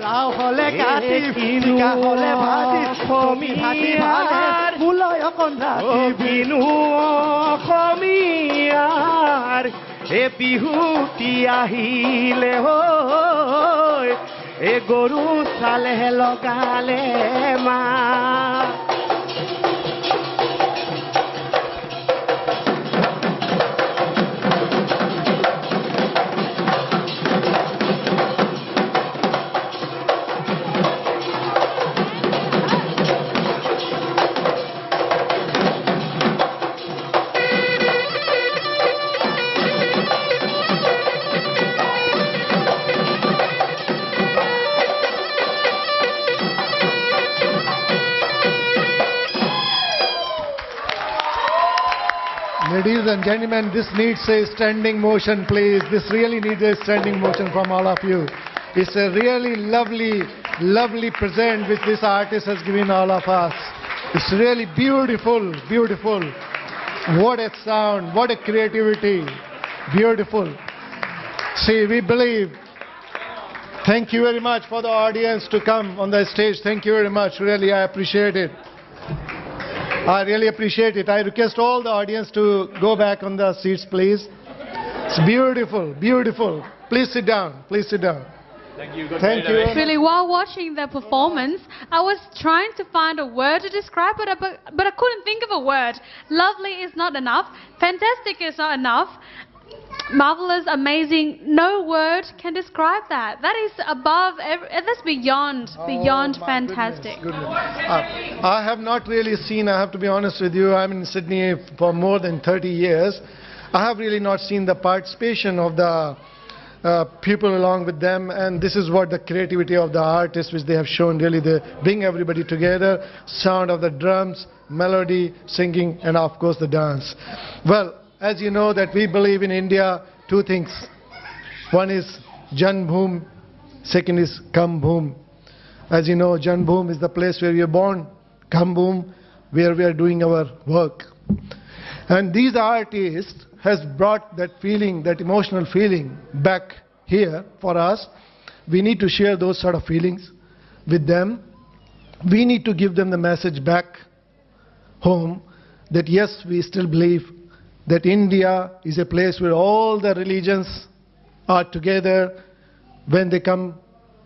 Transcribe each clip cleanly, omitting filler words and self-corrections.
লাও হলে কাটি পিকা হলে ভাজি তুমি ভাজি ভালে মুলয় অকণ ৰাতি বিনু অসমীয়াৰ এ বিহুটি আহিলে হৈ এ গৰু চালে লগালে মা Ladies and gentlemen, this needs a standing motion, please. This really needs a standing motion from all of you. It's a really lovely, lovely present which this artist has given all of us. It's really beautiful, beautiful. What a sound, what a creativity. Beautiful. See, we believe. Thank you very much for the audience to come on the stage. Thank you very much. Really, I appreciate it. I really appreciate it. I request all the audience to go back on the seats, please. It's beautiful, beautiful. Please sit down. Please sit down. Thank you. Thank you. Really, while watching the performance, I was trying to find a word to describe it, but I couldn't think of a word. Lovely is not enough. Fantastic is not enough. Marvelous, amazing. No word can describe that. That is above, that's beyond fantastic. Goodness. I have not really seen, I have to be honest with you, I'm in Sydney for more than 30 years. I have really not seen the participation of the people along with them, and this is what the creativity of the artists which they have shown. Really, they bring everybody together, sound of the drums, melody, singing, and of course the dance. Well, as you know that we believe in India two things. One is Janbhum, second is Kambhum. As you know, Janbhum is the place where we are born, Kambhum where we are doing our work. And these artists has brought that feeling, that emotional feeling back here for us. We need to share those sort of feelings with them. We need to give them the message back home that yes, we still believe that India is a place where all the religions are together when they come,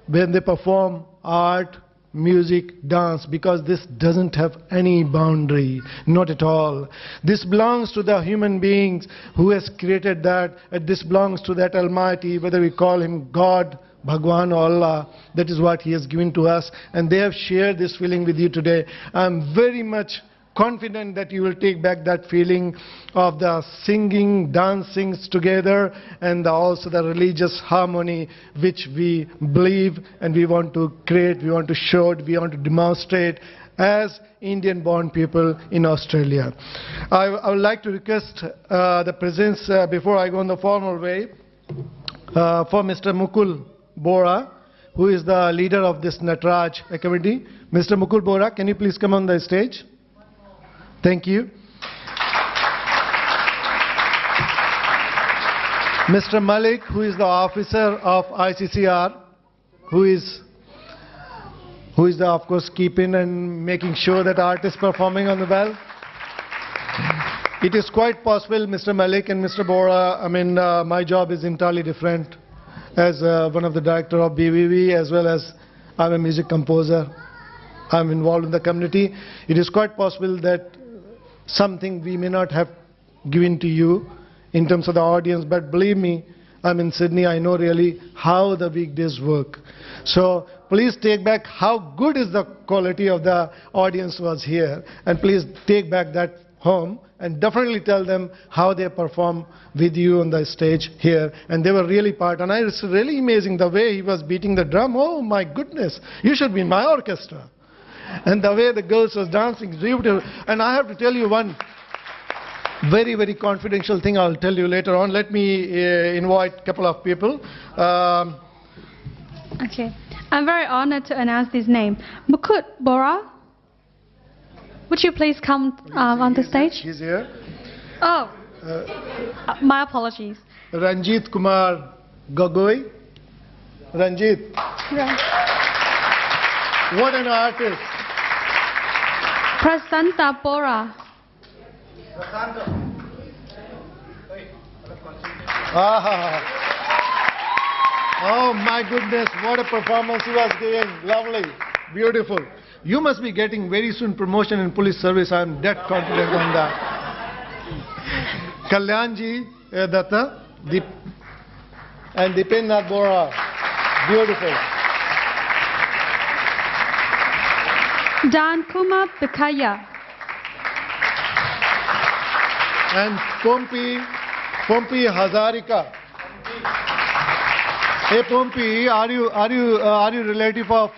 when they perform art, music, dance, because this doesn't have any boundary, not at all. This belongs to the human beings who has created that, and this belongs to that Almighty, whether we call him God, Bhagwan or Allah, that is what he has given to us, and they have shared this feeling with you today. I'm very much confident that you will take back that feeling of the singing, dancing together, and also the religious harmony which we believe and we want to create, we want to show it, we want to demonstrate as Indian-born people in Australia. I would like to request the presence, before I go in the formal way, for Mr. Mukul Bora, who is the leader of this Nataraj Academy. Mr. Mukul Bora, can you please come on the stage? Thank you. Mr. Malik, who is the officer of ICCR, who is the, of course, keeping and making sure that art is performing on the well. It is quite possible, Mr. Malik and Mr. Bora, I mean, my job is entirely different as one of the director of BVV, as well as I'm a music composer. I'm involved in the community. It is quite possible that something we may not have given to you in terms of the audience, but believe me, I'm in Sydney, I know really how the weekdays work. So please take back how good is the quality of the audience was here, and please take back that home and definitely tell them how they perform with you on the stage here, and they were really part, and it's really amazing the way he was beating the drum. Oh my goodness, you should be in my orchestra. And the way the girls was dancing is beautiful. And I have to tell you one very, very confidential thing I'll tell you later on. Let me invite a couple of people. Okay. I'm very honored to announce this name. Mukul Bora, would you please come on the stage? He's here. Oh, my apologies. Ranjit Kumar Gogoi. Ranjit. What an artist. Prasanta Bora. Oh my goodness, what a performance he was giving. Lovely, beautiful. You must be getting very soon promotion in police service. I am that confident on that. Kalyanji Datta and Dipendra Bora. Beautiful. Dan Kumar Bekaya. And Pompi Hazarika. Hey Pompi, are you relative of